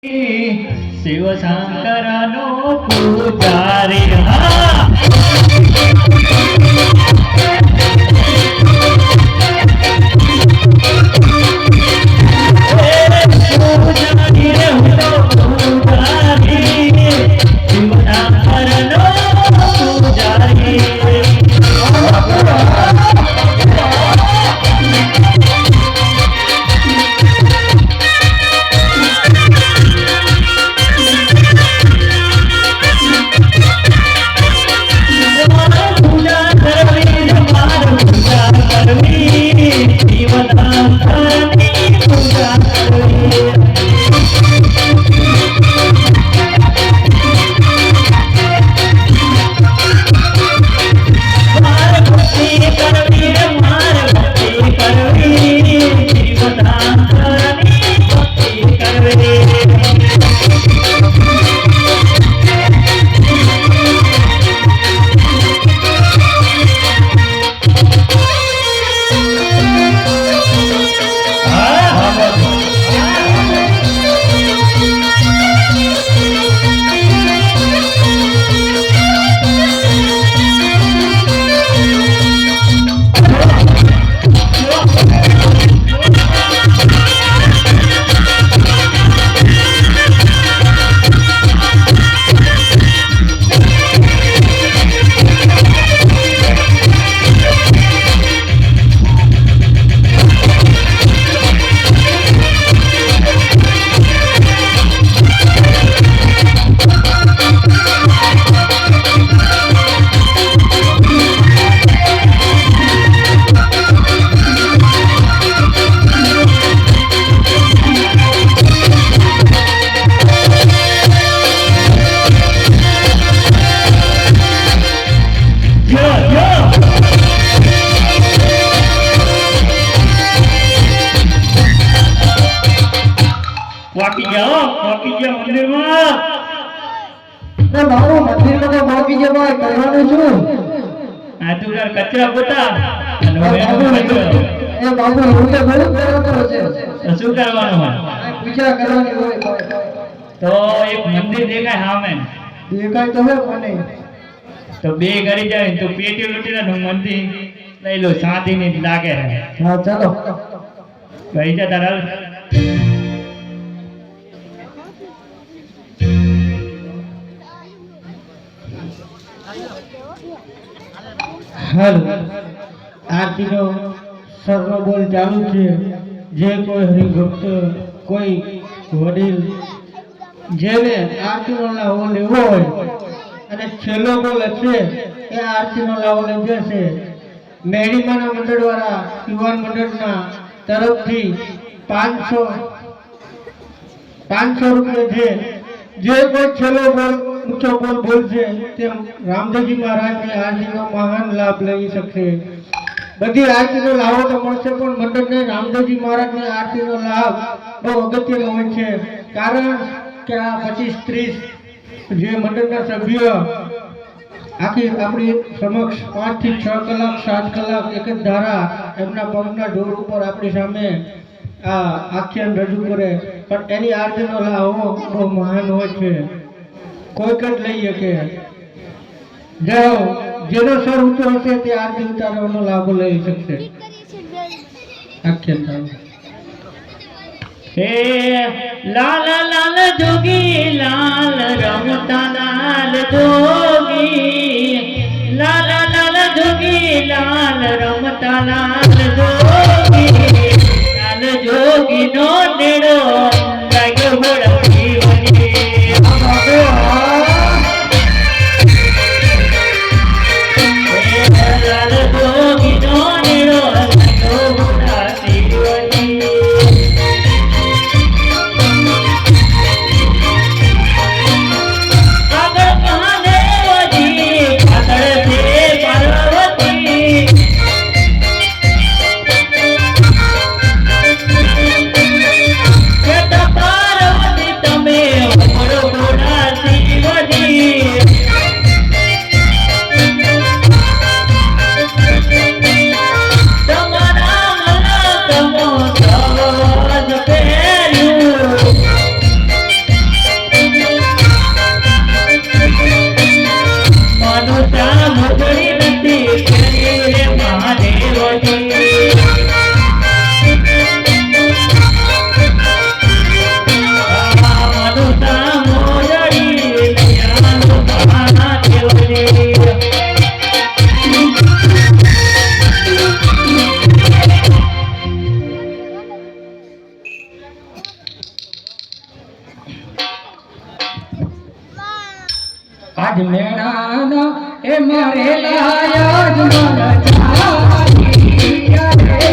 शिव शंकरनो पूजारी वाकी गया मंदिर में ना मारो मंदिर में तो वाकी गया भाई करवाने छू आ तू कर कचरा पोता ए बाबू रोटे बोल करવાનો છે તો શું કરવાનું હોય પૂજા કરવાની હોય તો એક મંદિર દેખાય સામે દેખાય તો હે કોને તો બે કરી જાય તો પેટી લૂટીને મંદિર લઈ લો શાંતિની લાગે હા ચાલો ગઈ જા તારા હાલ આરતીનો સર્વ બોલ ચાલુ છે જે કોઈ હરિભક્ત કોઈ વડીલ જેને આરતીનો લાવો લેવો હોય અને છેલ્લો બોલ હશે એ આરતીનો લાવો લઈ જશે મેડીમાના મંડળવાળા યુવાન મંડળના તરફથી 500 રૂપિયા છે જે કોઈ છેલ્લો બોલ ઊંચો બોલ બોલશે તે રામદેવજી મહારાજની આરતીનો મહાન લાભ લઈ શકશે બધી આરતીનો લાભો તો મળશે પણ મંડળને રામદેવજી મહારાજની આરતીનો લાભ બહુ અગત્યનો હોય છે કારણ કે આ 25-30 જે મંડળના સભ્યો આખી આપણી સમક્ષ 5 થી 6 કલાક 7 કલાક એક જ ધારા એમના પગના જોર ઉપર આપણી સામે આ આખ્યાન રજૂ કરે પણ એની આરતીનો લાભ બહુ મહાન હોય છે કોઈક જ લઈ શકે જાઓ જેનો સર ઊંચો હશે તે આરતી ઉતારવાનો લાભ લઈ શકશે આખ્યાન હે લાલ લાલ જોગી લાલ રમતા લાલ જોગી લાલ લાલ જોગી લાલ રમતા લાલ જોગી લાલ જોગી નો નેડો લાગ્યો બળકી લાલ જોગી નો નેડો લાગ્યો બળકી પાર્વતી આજ મેણાના એ મારે લાયા જ મારા ચાલી રે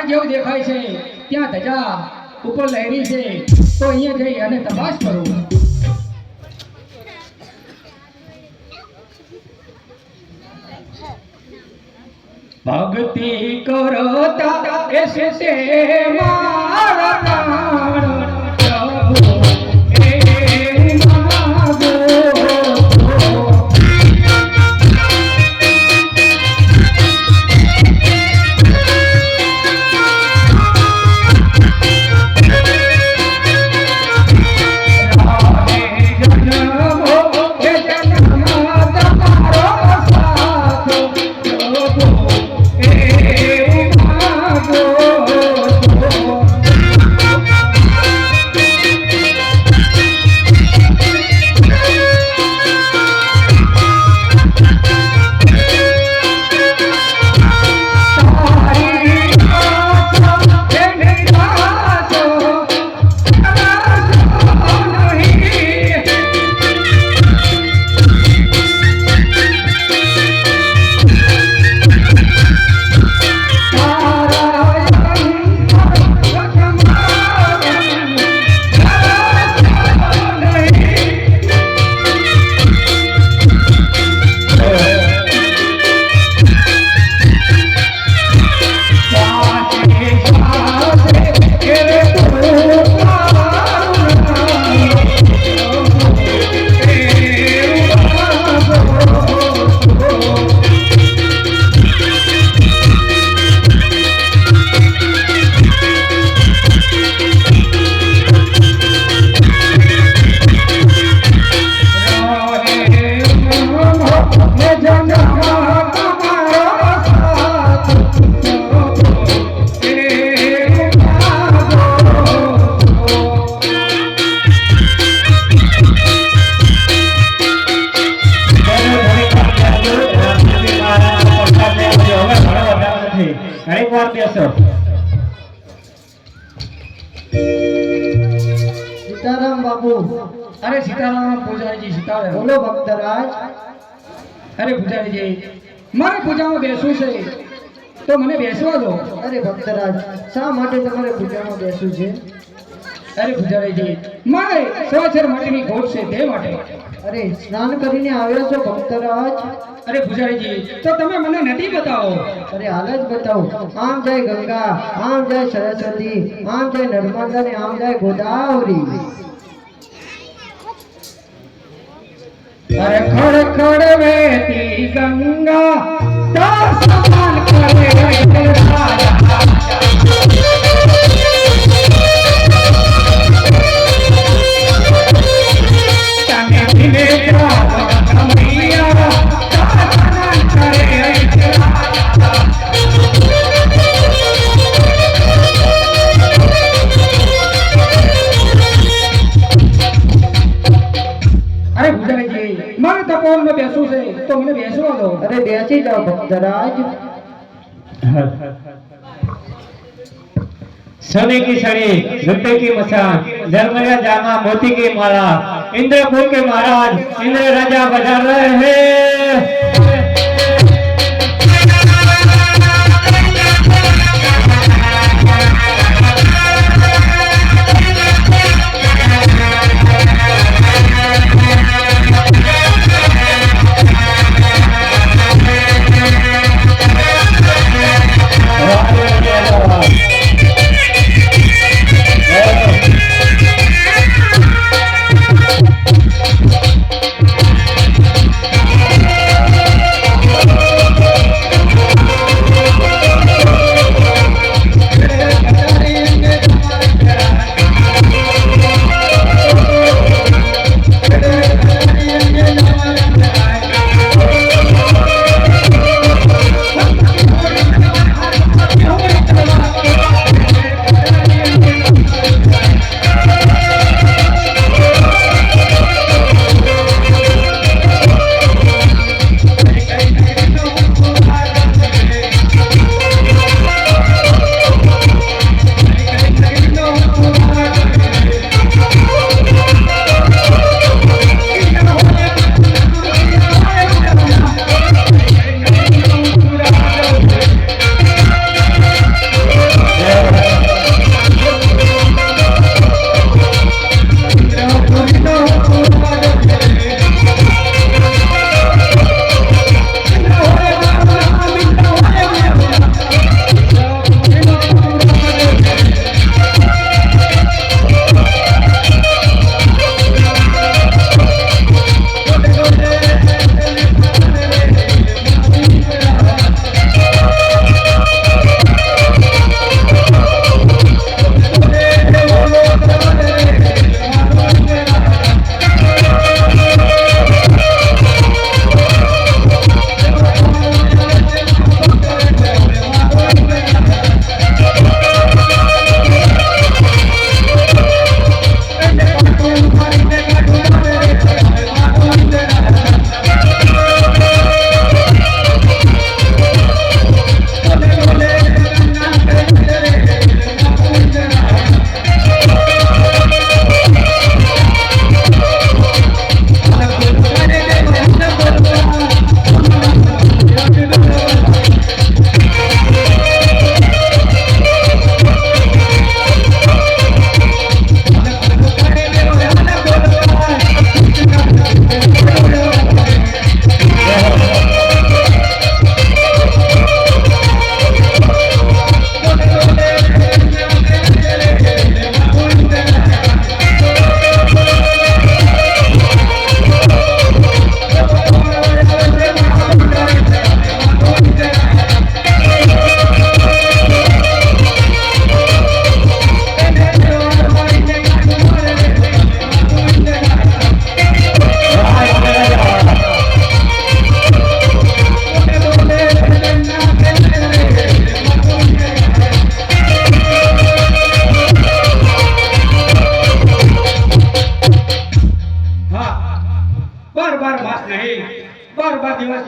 જેવું દેખાય છે ત્યાં ધજા ઉપર લહેરી છે તો અહીંયા જઈ અને તપાસ કરો. ભક્તિ કરતા એસે તે મારા પ્રાણ પ્રભુ એ માગો સીતારામ બાપુ. અરે સીતારામ પૂજારીજી સીતારામ. બોલો ભક્તરાજ. અરે પૂજારીજી મારે પૂજામાં બેસવું છે તો મને બેસવા દો. અરે ભક્તરાજ શા માટે તમારે પૂજામાં બેસવું છે? અરે પૂજારીજી મારે સવાસર માટેની ખોટ છે તે માટે. અરે સ્નાન કરીને આવ્યા છો ભક્તરાજ? અરે પૂજારીજી તો તમે મને નદી બતાવો. અરે હાલ જ બતાવું. આમ જાય ગંગા, આમ જાય સરસ્વતી, આમ જાય નર્મદા ને આમ જાય ગોદાવરી. અરે ખડ ખડ વહેતી ગંગા દાસ સમાન કરે રાજા. તને વિને કમૈયા દાસ સમાન કરે રાજા. અરે પૂજારીજી મારે તપોવનમાં બેસવું છે તો મને બેસવા દો. અરે બેસી જાઓ ભક્તરાજ. सोने की सड़ी, रुपए की मसान, धर्मराज जामा मोती की माला, इंद्रपुर के महाराज इंद्र राजा बजा रहे हैं.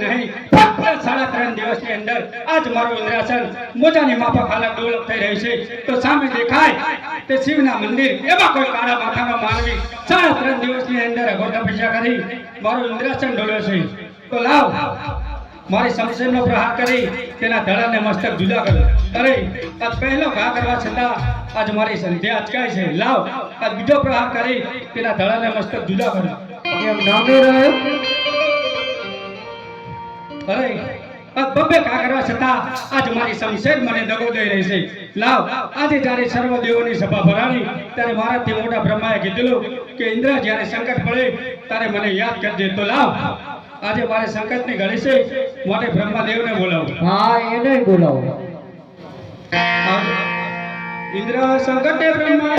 નહીં, ફક્ત 3.5 દિવસની અંદર આજ મારું ઇન્દ્રાસન મોજાની માફક હાલત ડેવલપ થઈ રહી છે. તો સામે દેખાય તે શિવના મંદિર, એમાં કોઈ કાળા માથાનો માનવી 3.5 દિવસની અંદર અઘોર તપસ્યા કરી મારું ઇન્દ્રાસન ડોલ્યો છે. તો લાવ મારી શમશેરનો પ્રહાર કરી તેના ધડાને મસ્તક જુદા કરો. અરે આજ પહેલો ઘા કરવા છતાં આજ મારી સંધ્યા અચકાય છે. લાવ આજ બીજો પ્રહાર કરી તેના ધડાને મસ્તક જુદા કરો. એમ નામે રહે અરે આજ બબ્બે ઘા કરવા છતાં આજ મારી શમશેર મને દગો દઈ રહી છે. લાવ આજે જ્યારે સર્વ દેવોની સભા ભરાણી ત્યારે મારાથી મોટા બ્રહ્માએ કીધેલું કે ઇન્દ્ર જ્યારે સંકટ પડે ત્યારે મને યાદ કરજે. તો લાવ આજે મારે સંકટની ઘડી છે માટે બ્રહ્માદેવને બોલાવો. હા એને બોલાવો. ઇન્દ્ર સંકટે બ્રહ્મા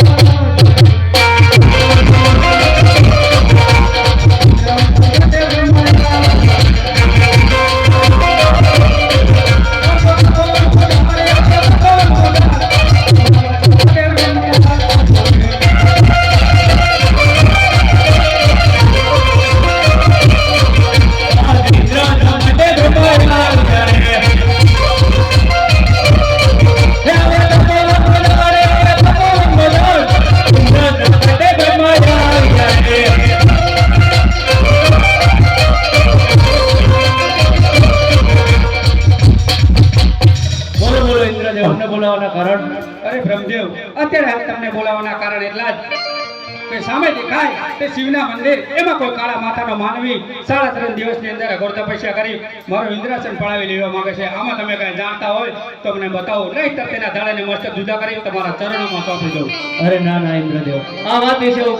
અરે બ્રહ્મદેવ, અત્યારે આ તમને બોલાવવાના કારણ એટલા જ કે સામે દેખાય તે શિવના મંદિર, એમાં કોઈ કાળા માથાનો માનવી 3.5 દિવસની અંદર અઘોર તપસ્યા કરી મારું ઇન્દ્રાસન પડાવી લેવા માંગે છે. આમાં તમે કઈ જાણતા હોય તો મને બતાવો, નહીં તો તેના ધડાને મસ્તક જુદા કરી તમારા ચરણોમાં સોંપી દઉં. અરે ના ના ઇન્દ્રદેવ, આ વાત વિશે હું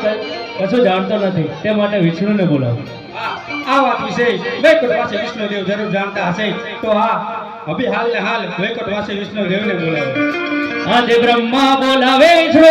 કશું જાણતો નથી, તે માટે વિષ્ણુને બોલાવો. આ વાત વિશે વૈકુંઠવાસી વિષ્ણુદેવ જરૂર જાણતા હશે. તો હા, અભી હાલ ને હાલ વૈકુંઠવાસી વિષ્ણુદેવને બોલાવો. આજે બ્રહ્મા બોલાવે છે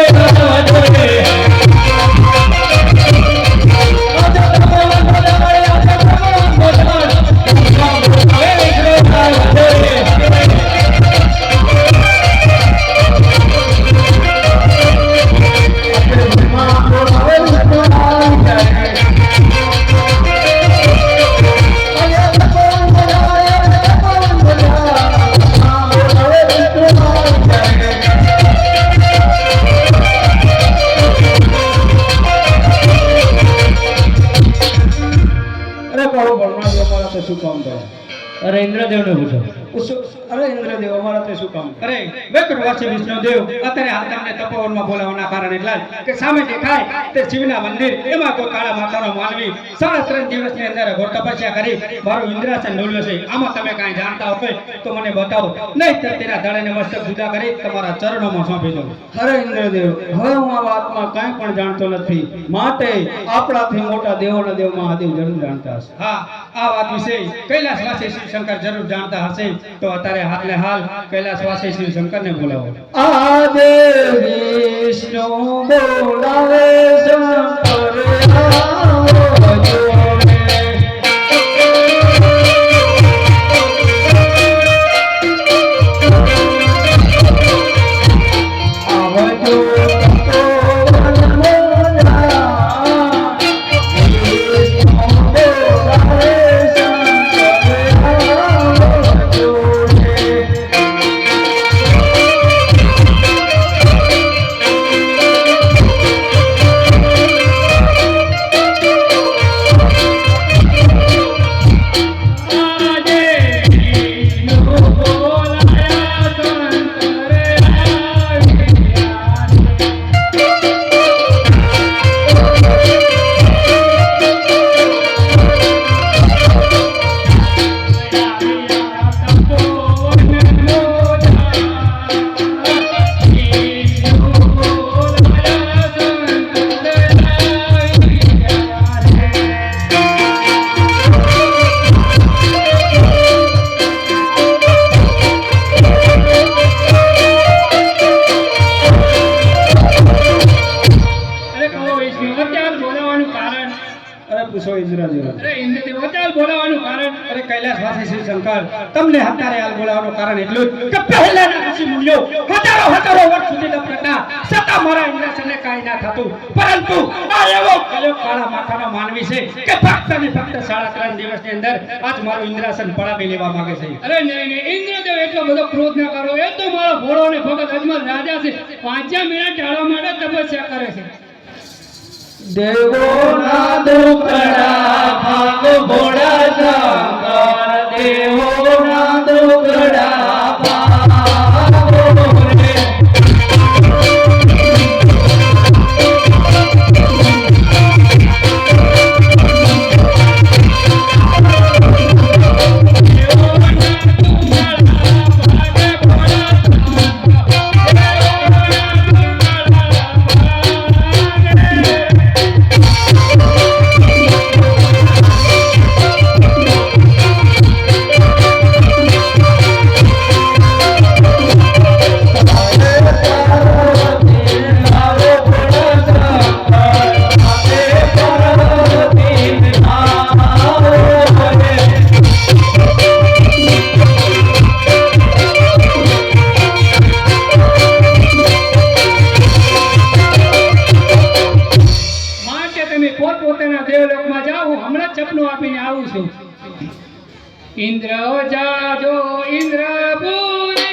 આજે શું કામ કરે? અરે ઇન્દ્રદેવને પૂછો. અરે ઇન્દ્રદેવ, અમારા તે શું કામ? અરે વૈકુંઠવાસી વિષ્ણુદેવ, અત્યારે હાલ તમને તપોવનમાં બોલાવવાના કારણ એટલા જ કે સામે દેખાય તે શિવના મંદિર, એમાં કોઈ કાળા માથાનો માનવી 3.5 દિવસની અંદર અઘોર તપસ્યા કરી મારું ઇન્દ્રાસન ડોલ્યો છે. આમાં તમે કાંઈ જાણતા હોય તો મને બતાવો, નહીં તો તેના ધડાને મસ્તક જુદા કરી તમારા ચરણોમાં સોંપી દઉં. અરે ઇન્દ્રદેવ, હવે હું આ વાતમાં કાંઈ પણ જાણતો નથી, માટે આપણાથી મોટા દેવોના દેવ મહાદેવ જરૂર જાણતા હશે. હા, આ વાત વિશે કૈલાસવાસી શિવ શંકર જરૂર જાણતા હશે. તો અત્યારે હાલ ને હાલ કૈલાસવાસી શિવ શંકરને બોલાવો. આદે વિષ્ણુ બોલાવે શંકર આવજો રે. આવજો અરે પૂછો ઇન્દ્રદેવ. અરે ઇન્દ્રદેવ ચાલ બોલાવવાનું કારણ અરે કૈલાસવાસી શિવ શંકર, તમને અત્યારે હાલ બોલાવવાનું કારણ એટલું જ કે પહેલાના ઋષિ મુનિઓ હજારો વર્ષ સુધી તપ કરતા છતાં મારા ઇન્દ્રાસનને કાંઈ ના થતું, પરંતુ આ એવો કયો કાળા માથાનો માનવી છે કે ફક્ત ને ફક્ત 3.5 દિવસની અંદર આજ મારું ઇન્દ્રાસન પડાવી લેવા માંગે છે. અરે નહીં ઇન્દ્રદેવ એટલો બધો ક્રોધ ના કરો. એ તો મારો ભોળો ને ભગત અજમલ રાજા છે. 5 મિનિટ ટાળવા માટે તપસ્યા કરે છે. દેવોના દુકડા ભાગ ભોળા શંકર, દેવોના દુકડા ભાગ ભોળે. ઇન્દ્ર જાજો ઇન્દ્રપુરી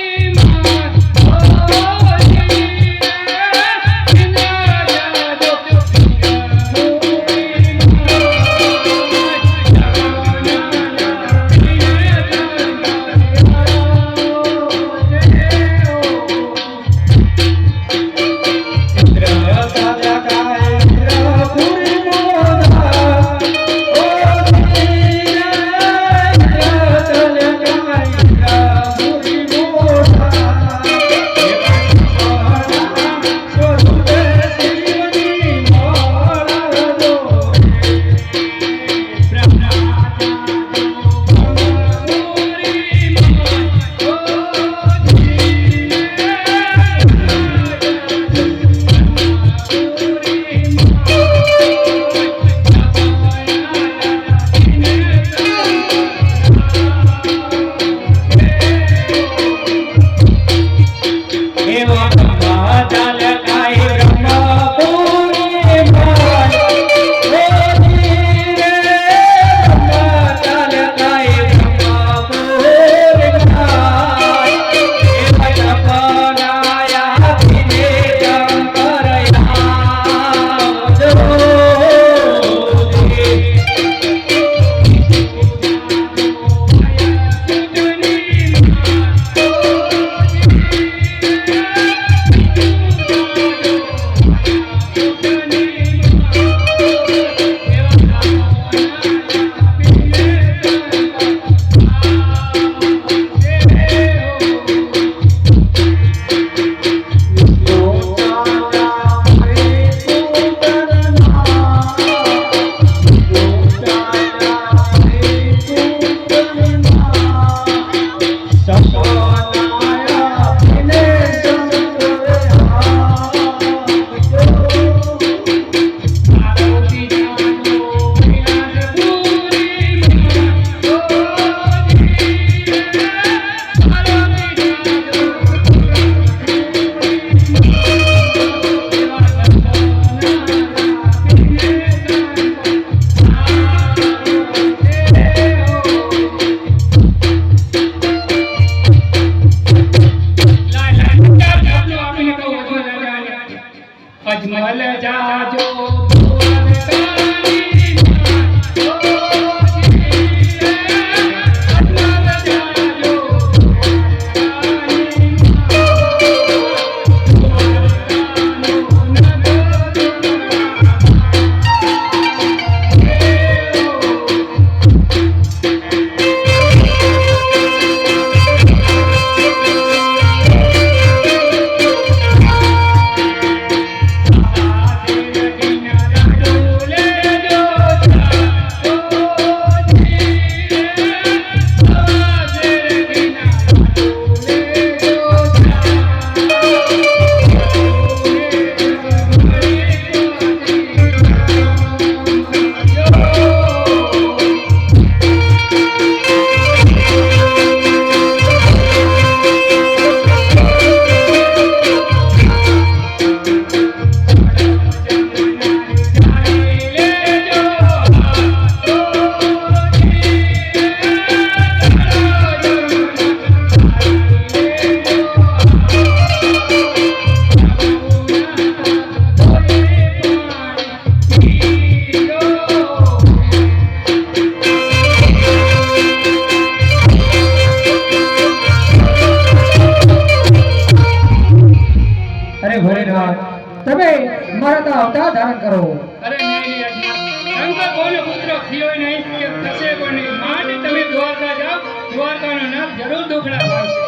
અજમલ જાજો વેશભૂષા ધારણ કરો. અરે નહીં યજમાન, શંકર કોનો પુત્ર થયો નહીં કે થશે પણ નહીં. માટે તમે દ્વારકા જાઓ, દ્વારકાનો નાથ જરૂર દુખડા પાડશે.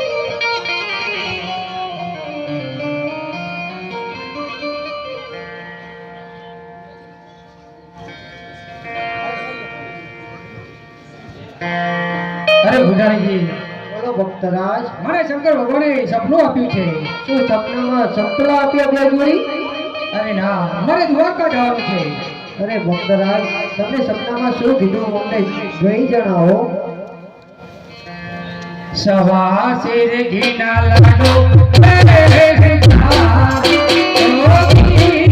અરે ભુજારીજી, બોલો ભક્તરાજ, મને શંકર ભગવાને સપનું આપ્યું છે. શું સપનામાં સંતલા આપ્યા બે જોડી? અરે ના, મારે દ્વારકા જવાનું છે. અરે ભક્તરાજ, તમને સપનામાં શું કીધું મને જોઈ જણાવો. સવા શેર ઘીના લાડુ રે ઘા, ઓ ઘી